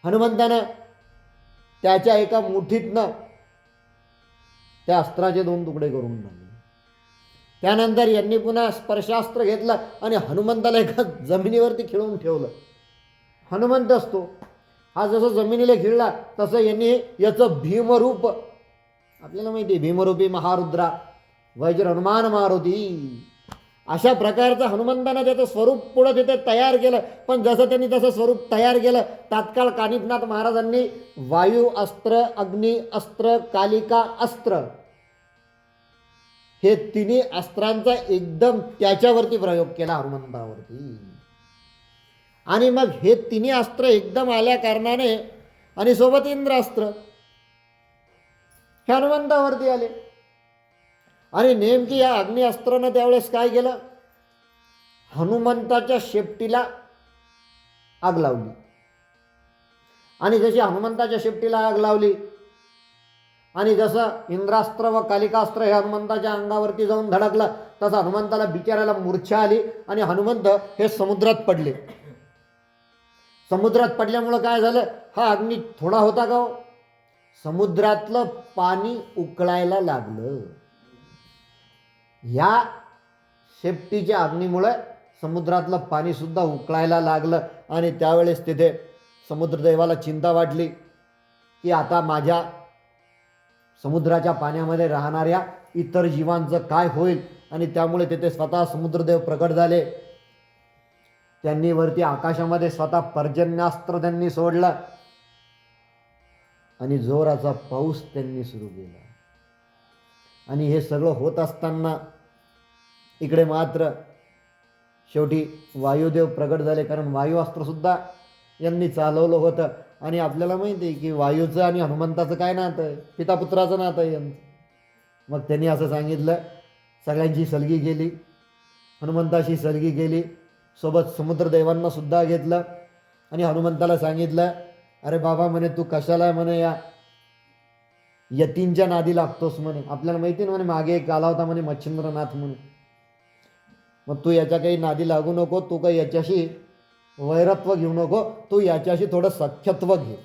हनुमंतानं त्याच्या एका मुठीतनं त्या अस्त्राचे 2 तुकडे करून टाकले. त्यानंतर यांनी पुन्हा स्पर्शास्त्र घेतलं आणि हनुमंताला एका जमिनीवरती खिळून ठेवलं. हनुमंत असतो हा जसं जमिनीला खिळला तसं यांनी याचं भीमरूप, आपल्याला माहिती आहे भीमरूपी महारुद्रा वज्र हनुमान मारुती, अशा प्रकारचं हनुमंतानं त्याचं स्वरूप पुढं तिथे तयार केलं. पण जसं त्यांनी तसं स्वरूप तयार केलं, तात्काळ कानिफनाथ महाराजांनी वायू अस्त्र, अग्नी अस्त्र, कालिका अस्त्र हे तिन्ही अस्त्रांचा एकदम त्याच्यावरती प्रयोग केला, हनुमंतावरती. आणि मग हे तिन्ही अस्त्र एकदम आल्या कारणाने आणि सोबत इंद्रास्त्र हे हनुमंतावरती आले. आणि नेमकी या अग्निअस्त्रानं त्यावेळेस काय केलं, हनुमंताच्या शेपटीला आग लावली. आणि जशी हनुमंताच्या शेपटीला आग लावली आणि जसं इंद्रास्त्र व कालिकास्त्र हे हनुमंताच्या अंगावरती जाऊन धडकलं, तसं हनुमंताला बिचारायला मूर्छा आली आणि हनुमंत हे समुद्रात पडले. समुद्रात पडल्यामुळं काय झालं, हा अग्नी थोडा होता का हो, समुद्रातलं पाणी उकळायला लागलं. या शेपटीच्या अग्नीमुळे समुद्रातलं पाणी सुद्धा उकळायला लागलं. आणि त्यावेळेस तिथे समुद्रदेवाला चिंता वाटली की आता माझ्या समुद्राच्या पाण्यामध्ये राहणाऱ्या इतर जीवांचं काय होईल. आणि त्यामुळे तिथे स्वतः समुद्रदेव प्रकट झाले. त्यांनी वरती आकाशामध्ये स्वतः पर्जन्यास्त्र त्यांनी सोडलं आणि जोराचा पाऊस त्यांनी सुरू केला. आणि हे सगळं होत असताना इकडे मात्र शेवटी वायुदेव प्रकट झाले, कारण वायुअस्त्रसुद्धा यांनी चालवलं होतं. आणि आपल्याला माहिती आहे की वायूचं आणि हनुमंताचं काय नातं आहे, पितापुत्राचं नातं आहे यांचं. मग त्यांनी असं सांगितलं, सगळ्यांची सलगी केली, हनुमंताशी सलगी केली, सोबत समुद्रदेवांना सुद्धा घेतलं आणि हनुमंताला सांगितलं, अरे बाबा म्हणे तू कशाला म्हणे या यतींच्या नादी लागतोस म्हणे. आपल्याला माहिती ना म्हणे मागे एक आला होता म्हणे मच्छिंद्रनाथ म्हणे, मग तू याच्या काही नादी लागू नको, तू काही याच्याशी वैरत्व घेऊ नको, तू याच्याशी थोडं सख्यत्व घे.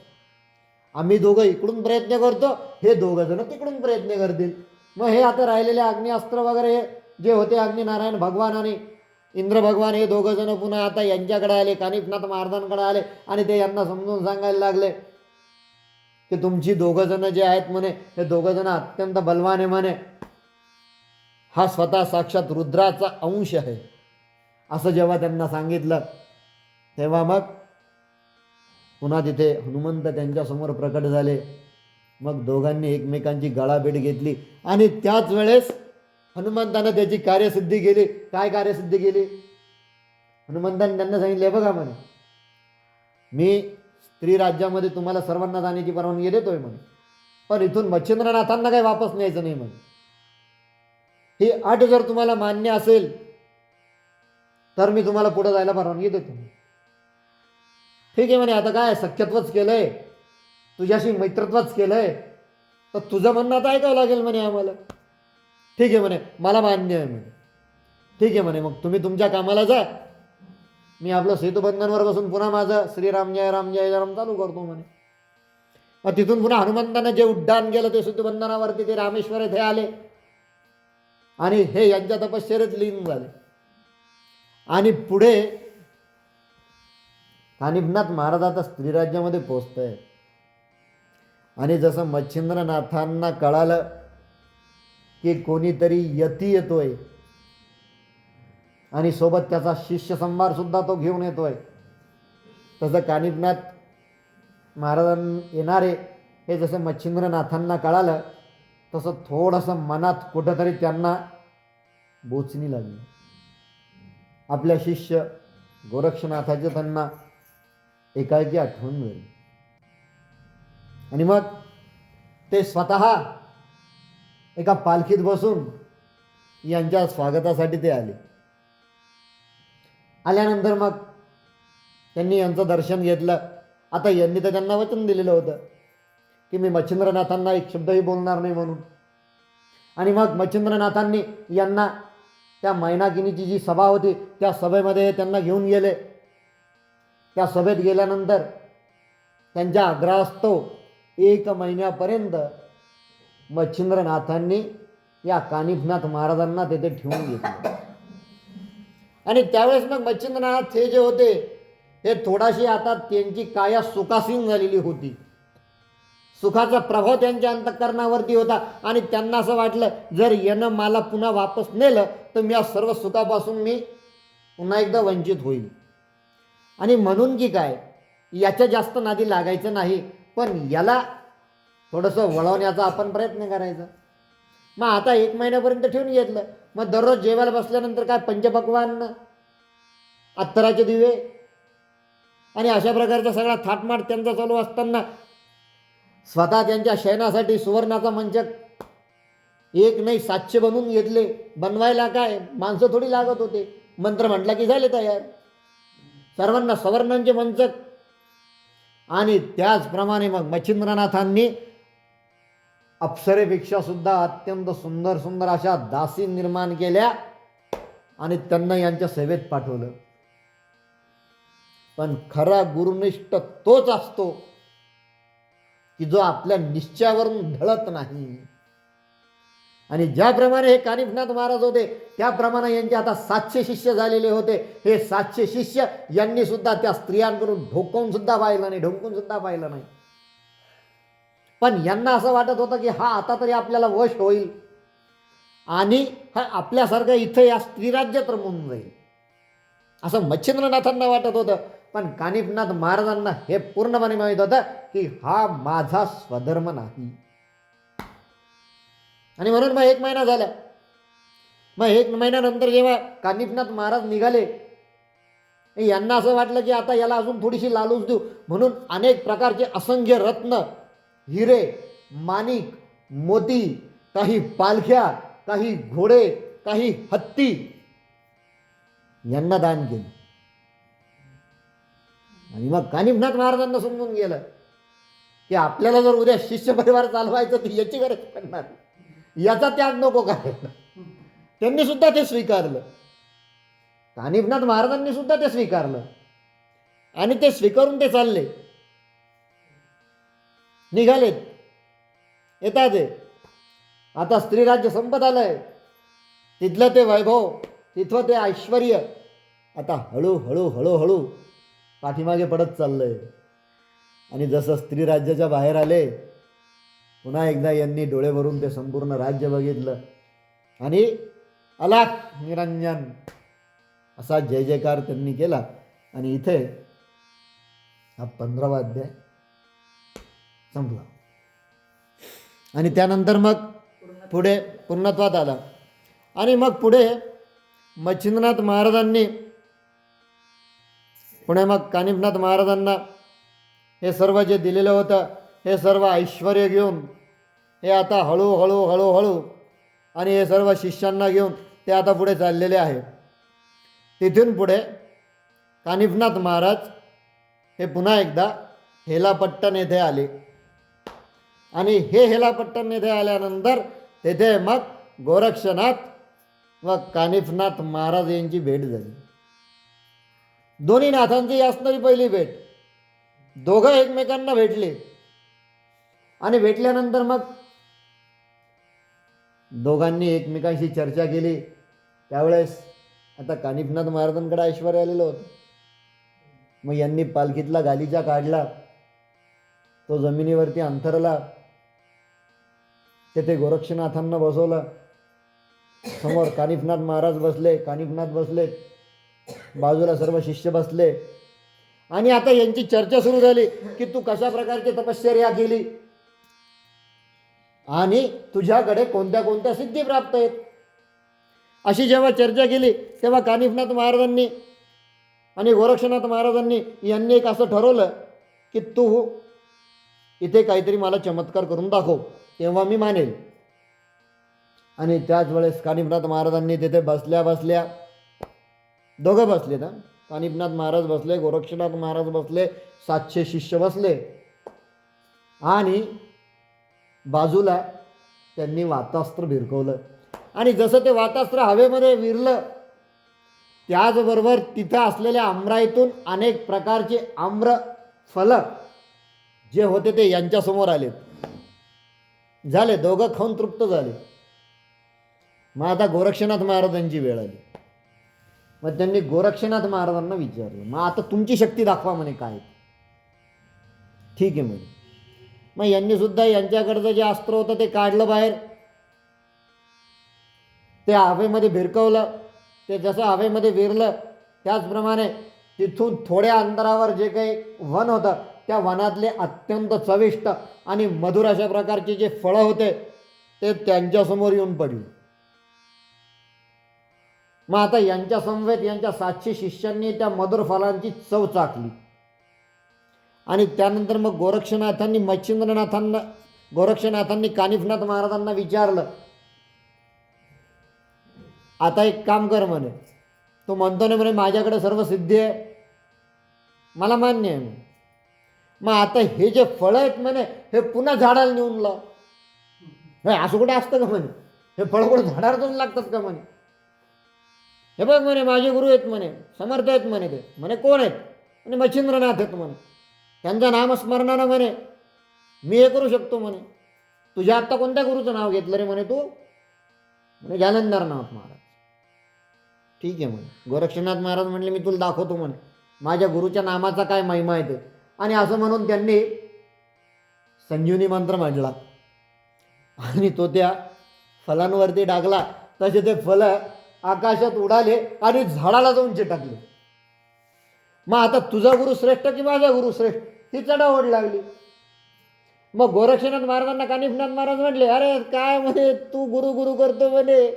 आम्ही दोघं इकडून प्रयत्न करतो, हे दोघं जण तिकडून प्रयत्न करतील. मग हे आता राहिलेले अग्निअस्त्र वगैरे जे होते, अग्निनारायण भगवान आणि इंद्र भगवान हे दोघं जण पुन्हा आता यांच्याकडे आले, कानिफनाथ महाराजांकडे आले आणि ते यांना समजून सांगायला लागले की तुमची दोघं जण जे आहेत म्हणे, हे दोघं जण अत्यंत बलवान आहे म्हणे, हा स्वतः साक्षात रुद्राचा अंश आहे. असं जेव्हा त्यांना सांगितलं तेव्हा मग पुन्हा तिथे हनुमंत त्यांच्यासमोर प्रकट झाले. मग दोघांनी एकमेकांची गळाभेट घेतली आणि त्याच वेळेस हनुमंतानं त्याची कार्यसिद्धी केली. काय कार्यसिद्धी केली, हनुमंताने त्यांना सांगितले, बघा म्हणे मी स्त्री राज्यामध्ये तुम्हाला सर्वांना जाण्याची परवानगी देतोय म्हणे, पण इथून मच्छिंद्रनाथांना काही वापस न्यायचं नाही म्हणे. ही अट जर तुम्हाला मान्य असेल तर मी तुम्हाला पुढे जायला परवानगी देतो. ठीक आहे म्हणे, आता काय सख्यत्वच केलंय, तुझ्याशी मैत्रत्वच केलंय, तर तुझं म्हणणं आता ऐकावं लागेल म्हणे आम्हाला. ठीक आहे म्हणे, मला मान्य आहे म्हणे. ठीक आहे म्हणे, मग तुम्ही तुमच्या कामाला जा, मी आपलं सेतुबंधनवर बसून पुन्हा माझं श्रीराम जय राम जय राम चालू करतो म्हणे. मग तिथून पुन्हा हनुमंतानं जे उड्डाण केलं ते सेतुबंधनावरती ते रामेश्वर येथे आले आणि हे यांच्या तपश्चर्येत लीन झाले. आणि पुढे कानिफनाथ महाराज आता स्त्रीराज्यामध्ये पोचत आहेत. आणि जसं मच्छिंद्रनाथांना कळालं की कोणीतरी यती येतोय आणि सोबत त्याचा शिष्य संभार सुद्धा तो घेऊन येतोय, तसं कानिफनाथ महाराजां येणारे हे जसं मच्छिंद्रनाथांना कळालं, तसं थोडंसं मनात कुठंतरी त्यांना बोचणी लागली. आपल्या शिष्य गोरक्षनाथाचे त्यांना एकाएकी आठवण झाली. आणि मग ते स्वतः एका पालखीत बसून यांच्या स्वागतासाठी ते आले. आल्यानंतर मग त्यांनी यांचं दर्शन घेतलं. आता यांनी तर त्यांना वचन दिलेलं होतं की मी मच्छिंद्रनाथांना एक शब्दही बोलणार नाही म्हणून. आणि मग मच्छिंद्रनाथांनी यांना त्या मैनाकिनीची जी सभा होती त्या सभेमध्ये त्यांना घेऊन गेले. त्या सभेत गेल्यानंतर त्यांच्या आग्रहास्तव 1 महिन्यापर्यंत मच्छिंद्रनाथांनी या कानिफनाथ महाराजांना तेथे ठेवून घेतले. आणि त्यावेळेस मग मच्छिंद्रनाथ हे जे होते हे थोडाशी आता त्यांची काया सुखासीन झालेली होती. सुखाचा प्रभाव त्यांच्या अंतःकरणावरती होता आणि त्यांना असं वाटलं जर यानं मला पुन्हा वापस नेलं तर मी या सर्व सुखापासून मी पुन्हा एकदा वंचित होईल. आणि म्हणून की काय याच्या जास्त नादी लागायचं नाही, पण याला थोडंसं वळवण्याचा आपण प्रयत्न करायचा. मग आता 1 महिन्यापर्यंत ठेवून घेतलं. मग दररोज जेवायला बसल्यानंतर काय पंचपक्वान्न, अत्तराचे दिवे आणि अशा प्रकारचा सगळा थाटमाट त्यांचा चालू असताना स्वतः त्यांच्या शयनासाठी सुवर्णाचा मंच 1 नाही 700 बनवून घेतले. बनवायला काय माणसं थोडी लागत होते, मंत्र म्हटला की झाले तयार. सर्वांना सवर्णांचे मंचक. आणि त्याचप्रमाणे मग मच्छिंद्रनाथांनी अप्सरेपेक्षा सुद्धा अत्यंत सुंदर सुंदर अशा दासी निर्माण केल्या आणि त्यांना यांच्या सेवेत पाठवलं. पण खरा गुरुनिष्ठ तोच असतो की जो आपल्या निश्चयावरून ढळत नाही. आणि ज्याप्रमाणे हे कानिफनाथ महाराज होते त्याप्रमाणे यांचे आता 700 शिष्य झालेले होते. हे 700 शिष्य यांनी सुद्धा त्या स्त्रियांकडून ढोकून सुद्धा पाहिलं नाही, ढोकून सुद्धा पाहिलं नाही. पण यांना असं वाटत होतं की हा आता तरी आपल्याला वश होईल आणि हा आपल्यासारखं इथं या स्त्रीराज्यात रमून जाईल असं मच्छिंद्रनाथांना वाटत होतं. पण कानिफनाथ महाराजांना हे पूर्णपणे माहीत होतं की हा माझा स्वधर्म नाही. आणि म्हणून मग 1 महिना झाला. मग 1 महिन्यानंतर जेव्हा कानिफनाथ महाराज निघाले यांना असं वाटलं की आता याला अजून थोडीशी लालूच देऊ म्हणून अनेक प्रकारचे असंख्य रत्न, हिरे, माणिक, मोती, काही पालख्या, काही घोडे, काही हत्ती यांना दान केलं. आणि मग कानिफनाथ महाराजांना समजून गेलं की आपल्याला जर उद्या शिष्य परिवार चालवायचं तर याची गरज पडणार, याचा त्याग नको करायला. त्यांनी सुद्धा ते स्वीकारलं. कानिफनाथ महाराजांनी सुद्धा ते स्वीकारलं आणि ते स्वीकारून ते चालले, निघालेत. येतात ते आता स्त्रीराज्य संपत आलंय. तिथलं ते वैभव, तिथलं ते ऐश्वर आता हळूहळू हळूहळू पाठीमागे पडत चाललंय. आणि जसं स्त्रीराज्याच्या बाहेर आले पुन्हा एकदा यांनी डोळे भरून ते संपूर्ण राज्य बघितलं आणि अलाख निरंजन असा जय जयकार त्यांनी केला. आणि इथे हा 15वा अध्याय संपला. आणि त्यानंतर मग पुढे पूर्णत्वात आला. आणि मग पुढे मच्छिंद्रनाथ महाराजांनी मग कानिफनाथ महाराजांना हे सर्व जे दिलेलं होतं हे सर्व ऐश्वर घेऊन हे आता हळूहळू हळूहळू आणि हे सर्व शिष्यांना घेऊन ते आता पुढे चाललेले आहे. तिथून पुढे कानिफनाथ महाराज हे पुन्हा एकदा हेलापट्टण येथे आले. आणि हे हेलापट्टण येथे आल्यानंतर तेथे मग गोरक्षनाथ व कानिफनाथ महाराज यांची भेट झाली. दोन्ही नाथांची असणारी पहिली भेट. दोघं एकमेकांना भेटले आणि भेटल्यानंतर मग दोघांनी एकमेकांशी चर्चा केली. त्यावेळेस आता कानिफनाथ महाराजांकडे ऐश्वर आलेलं होतं. मग यांनी पालखीतला गालीचा काढला, तो जमिनीवरती अंथरला, तेथे गोरक्षनाथांना बसवलं. समोर कानिफनाथ महाराज बसले, कानिफनाथ बसले, बाजूला सर्व शिष्य बसले. आणि आता यांची चर्चा सुरू झाली की तू कशा प्रकारची तपश्चर्या केली आणि तुझ्याकडे कोणत्या कोणत्या सिद्धी प्राप्त आहेत. अशी जेव्हा चर्चा केली तेव्हा कानिफनाथ महाराजांनी आणि गोरक्षनाथ महाराजांनी यांनी एक असं ठरवलं की तू इथे काहीतरी मला चमत्कार करून दाखव, तेव्हा मी मानेल. आणि त्याच वेळेस कानिफनाथ महाराजांनी तिथे बसल्या बसल्या, दोघं बसले ना, कानिफनाथ महाराज बसले, गोरक्षनाथ महाराज बसले, 700 शिष्य बसले. आणि बाजूला त्यांनी वातास्त्र भिरकवलं आणि जसं ते वातास्त्र हवेमध्ये विरलं त्याचबरोबर तिथं असलेल्या आम्राईतून अनेक प्रकारचे आम्र फलक जे होते ते यांच्यासमोर आले. झाले, दोघं खाऊन तृप्त झाले. मग आता गोरक्षनाथ महाराजांची वेळ आली. मग त्यांनी गोरक्षनाथ महाराजांना विचारलं, मग आता तुमची शक्ती दाखवा म्हणे काय. ठीक आहे म्हणे. मग यांनी सुद्धा यांच्याकडचं जे अस्त्र होतं ते काढलं बाहेर, ते हवेमध्ये भिरकवलं. ते जसं हवेमध्ये विरलं त्याचप्रमाणे तिथून थोड्या अंतरावर जे काही वन होतं त्या वनातले अत्यंत चविष्ट आणि मधुर अशा प्रकारचे जे फळं होते ते त्यांच्यासमोर येऊन पडले. मग आता यांच्या समवेत यांच्या 700 शिष्यांनी त्या मधुर फळांची चव चाखली. आणि त्यानंतर मग गोरक्षनाथांनी कानिफनाथ महाराजांना विचारलं, आता एक काम कर म्हणे, तो म्हणतो ना म्हणे माझ्याकडे सर्व सिद्धी आहे, मला मान्य आहे म्हणे. मग आता हे जे फळं आहेत म्हणे हे पुन्हा झाडाला नेऊन लाव. नाही असं कुठे असतं का म्हणे, हे फळं कुठे झाडावर जाऊन लागतात का म्हणे. हे बघ म्हणे माझे गुरु आहेत म्हणे, समर्थ आहेत म्हणे. ते म्हणे कोण आहेत म्हणे मच्छिंद्रनाथ आहेत म्हणे. त्यांचं नामस्मरणानं म्हणे मी हे करू शकतो म्हणे. तुझ्या आत्ता कोणत्या गुरुचं नाव घेतलं रे म्हणे तू. म्हणे ज्ञानेंद्रनाथ महाराज. ठीक आहे म्हणे. गोरक्षनाथ महाराज म्हणले मी तुला दाखवतो म्हणे माझ्या गुरुच्या नामाचा काय महिमा आहे ते. आणि असं म्हणून त्यांनी संजीवनी मंत्र म्हटला आणि तो त्या फलांवरती टाकला. तसे ते फलं आकाशात उडाले आणि झाडाला जाऊन चिटकले. मग आता तुझा गुरु श्रेष्ठ की माझा गुरु श्रेष्ठ ही चढाओढ लागली. मग गोरक्षनाथ महाराजांना कानिफनाथ महाराज म्हटले, अरे काय म्हणे तू गुरु गुरु करतो म्हणे,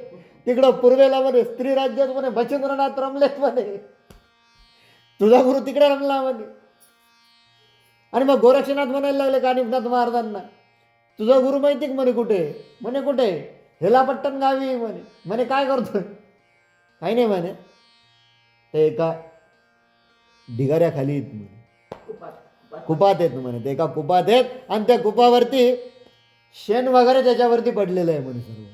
तिकडं पूर्वेला म्हणे स्त्री राज्यात म्हणे मच्छिंद्रनाथ रमलेत म्हणे, तुझा गुरु तिकडे रमला म्हणे. आणि मग गोरक्षनाथ म्हणायला लागले कानिफनाथ महाराजांना, तुझा गुरु माहिती म्हणे कुठे. म्हणे कुठे, हेलापट्टण गावी म्हणे. म्हणे काय करतोय. काही नाही म्हणे, ते एका ढिगाऱ्याखाली आहेत म्हणे, कुपात आहेत म्हणे. ते एका कुपात आहेत आणि त्या कुपावरती शेण वगैरे त्याच्यावरती पडलेलं आहे म्हणे सर्व,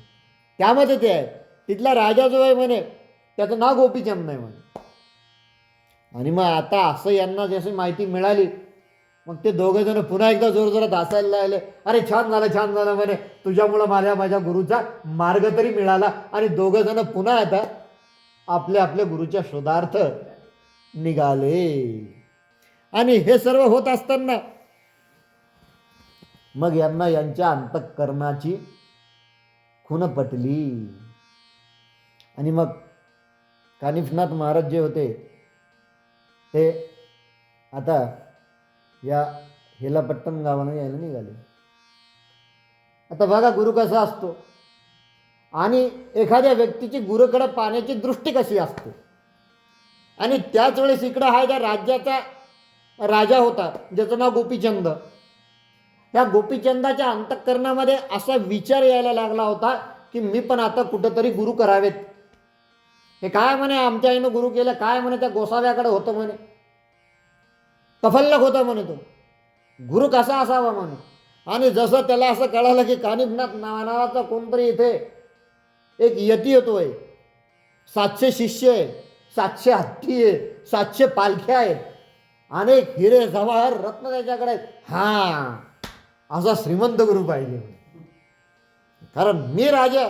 त्यामध्ये ते आहे. तिथला राजा जो आहे म्हणे त्याचं नाव गोपीचंद आहे म्हणे. आणि मग आता असं यांना जशी माहिती मिळाली मग ते दोघं जण पुन्हा एकदा जोरजोरात हसायला लागले. अरे छान झालं म्हणे, तुझ्यामुळं माझ्या गुरुचा मार्ग तरी मिळाला. आणि दोघं जण पुन्हा आता आपल्या आपल्या गुरुच्या शोधार्थ निघाले. आणि हे सर्व होत असताना मग यांना यांच्या अंतःकरणाची खूण पटली. आणि मग कानिफनाथ महाराज जे होते ते आता या हेलापट्टण गावानं यायला निघाले. आता बघा गुरु कसा असतो आणि एखाद्या व्यक्तीची गुरुकडे पाहण्याची दृष्टी कशी असते. आणि त्याच वेळेस इकडं हा ज्या राज्याचा राजा होता ज्याचं नाव गोपीचंद, या गोपीचंदाच्या अंतःकरणामध्ये असा विचार यायला लागला होता की मी पण आता कुठंतरी गुरु करावेत. हे काय म्हणे आमच्या आईनं गुरु केलं, काय म्हणे त्या गोसाव्याकडे होतं म्हणे, तफल्लक होता म्हणे तो, गुरु कसा असावा म्हणे. आणि जसं त्याला असं कळालं की कानिफनाथ नावाचा कोणतरी इथे एक यती येतोय, 700 शिष्य आहे, 700 हत्ती आहे, 700 पालख्या आहेत, अनेक हिरे जवाहर रत्न त्याच्याकडे आहेत. हां असा श्रीमंत गुरु पाहिजे, कारण मी राजा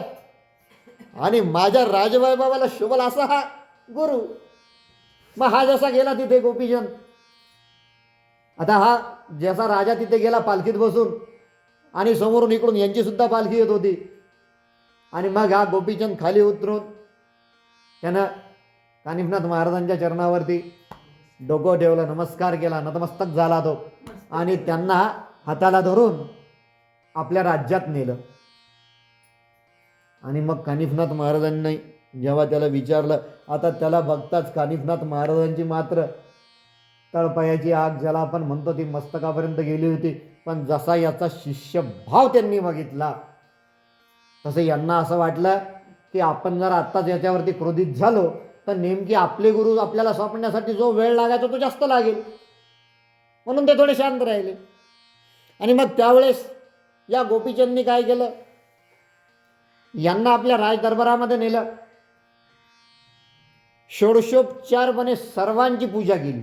आणि माझ्या राजवैभवाला शोभल असा हा गुरु. मग हा जसा गेला तिथे गोपीचंद, आता हा जसा राजा तिथे गेला पालखीत बसून आणि समोरून इकडून यांची सुद्धा पालखी येत होती. आणि मग हा गोपीचंद खाली उतरून त्यानं कानिफनाथ महाराजांच्या चरणावरती डोकं ठेवलं, नमस्कार केला, नतमस्तक झाला तो. आणि त्यांना हाताला धरून आपल्या राज्यात नेलं. आणि मग कानिफनाथ महाराजांनी जेव्हा त्याला विचारलं, आता त्याला बघताच कानिफनाथ महाराजांची मात्र तळपायाची आग ज्याला आपण म्हणतो ती मस्तकापर्यंत गेली होती. पण जसा याचा शिष्यभाव त्यांनी बघितला तसं यांना असं वाटलं की आपण जर आत्ताच याच्यावरती क्रोधित झालो तर नेमकी आपले गुरु आपल्याला सापडण्यासाठी जो वेळ लागायचा तो जास्त लागेल. म्हणून ते थोडे शांत राहिले. आणि मग त्यावेळेस या गोपीचंदनी काय केलं, यांना आपल्या राजदरबारामध्ये नेलं, षोडशोपचारपणे सर्वांची पूजा केली,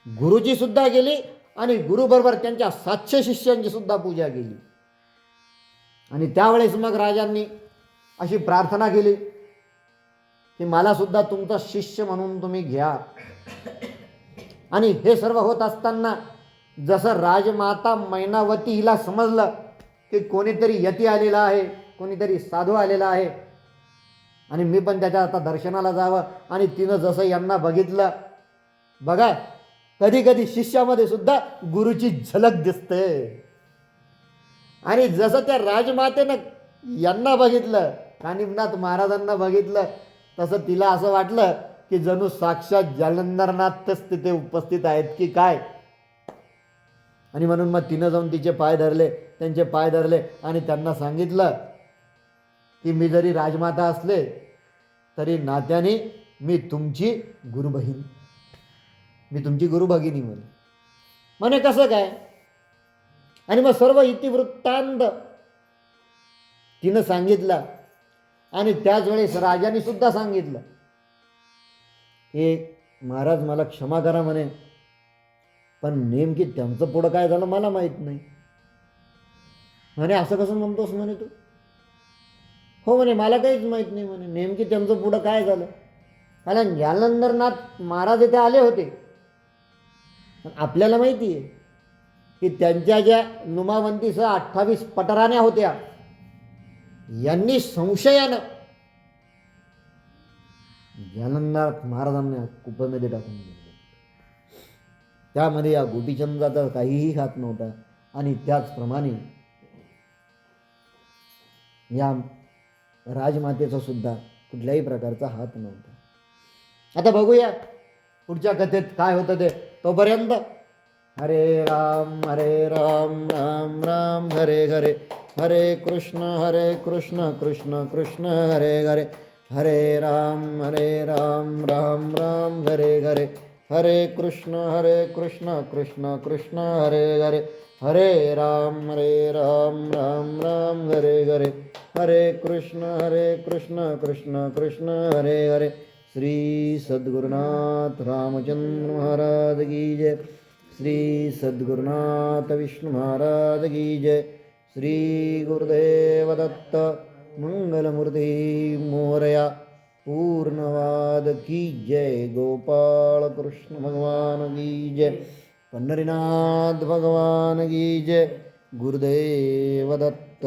गुरुची सुद्धा केली आणि गुरुबरोबर त्यांच्या 700 शिष्यांची सुद्धा पूजा केली. आणि त्यावेळेस मग राजांनी अशी प्रार्थना केली की मला सुद्धा तुमचा शिष्य म्हणून तुम्ही घ्या. आणि हे सर्व होत असताना जसं राजमाता मैनावती हिला समजलं की कोणीतरी यती आलेला आहे, कोणीतरी साधू आलेला आहे आणि मी पण त्याच्या आता दर्शनाला जावं, आणि तिनं जसं यांना बघितलं, बघा कधी कधी शिष्यामध्ये सुद्धा गुरुची झलक दिसते. आणि जसं त्या राजमातेनं यांना बघितलं, कानिफनाथ महाराजांना बघितलं, तसं तिला असं वाटलं की जणू साक्षात जालंधरनाथच तिथे उपस्थित आहेत की काय. आणि म्हणून मग तिनं जाऊन तिचे पाय धरले, त्यांचे पाय धरले आणि त्यांना सांगितलं की मी जरी राजमाता असले तरी नात्याने मी तुमची गुरुबहीण, मी तुमची गुरुभगिनी म्हणे कसं काय. आणि मग सर्व इतिवृत्तांत तिनं सांगितलं. आणि त्याच वेळेस राजाने सुद्धा सांगितलं की महाराज मला क्षमा करा म्हणे, पण नेमकी त्यांचं पुढं काय झालं मला माहीत नाही. म्हणे असं कसं म्हणतोस म्हणे तू. हो म्हणे मला काहीच माहीत नाही म्हणे नेमकी त्यांचं पुढं काय झालं. कारण जालंधरनाथ महाराज इथे आले होते, आपल्याला माहिती आहे की त्यांच्या ज्या नुमावंतीसह 28 पटराण्या होत्या, यांनी संशयानं जालंधरनाथ महाराजांना कुपेमध्ये टाकून दिलं. त्यामध्ये या गोपीचंदाचा काहीही हात नव्हता. आणि त्याचप्रमाणे या राजमातेचा सुद्धा कुठल्याही प्रकारचा हात नव्हता. आता बघूया पुढच्या कथेत काय होतं ते. तोपर्यंत हरे राम राम राम हरे हरे, हरे कृष्ण कृष्ण कृष्ण हरे हरे, हरे राम राम राम हरे हरे, हरे कृष्ण कृष्ण कृष्ण हरे हरे, हरे राम राम राम हरे हरे, हरे कृष्ण कृष्ण कृष्ण हरे हरे. श्री सद्गुरुनाथ रामचंद्र महाराज की जय. श्री सद्गुरुनाथ विष्णु महाराज की जय. श्री गुरुदेव दत्त मंगलमूर्ति मोरया. पूर्णवाद की जय. गोपाल कृष्ण भगवान की जय. पंढरीनाथ भगवान की जय. गुरुदेव दत्त.